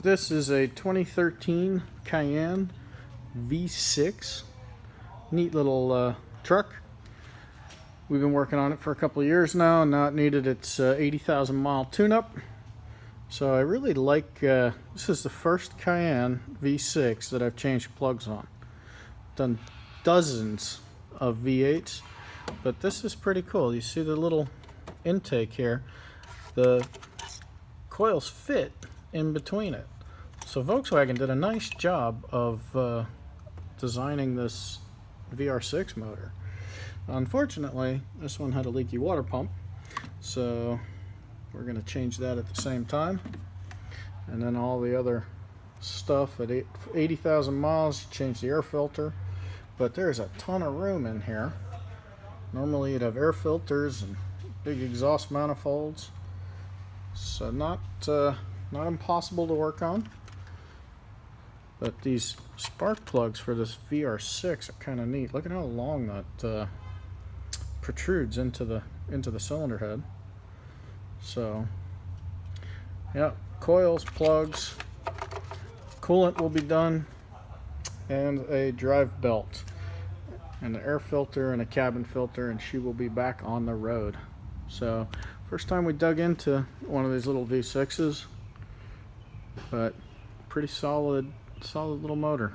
This is a 2013 Cayenne V6. Neat little truck. We've been working on it for a couple of years now, and now it needed its 80,000 mile tune-up. So I really like, this is the first Cayenne V6 that I've changed plugs on. Done dozens of V8s, but this is pretty cool. You see the little intake here. The coils fit in between it. So Volkswagen did a nice job of designing this VR6 motor. Unfortunately, this one had a leaky water pump, so we're going to change that at the same time. And then all the other stuff at 80,000 miles, change the air filter. But there's a ton of room in here. Normally you'd have air filters and big exhaust manifolds, so not impossible to work on. But these spark plugs for this VR6 are kind of neat. Look at how long that protrudes into the cylinder head. So yeah, coils, plugs, coolant will be done, and a drive belt, and an air filter and a cabin filter, and she will be back on the road. So first time we dug into one of these little V6s, but pretty solid little motor.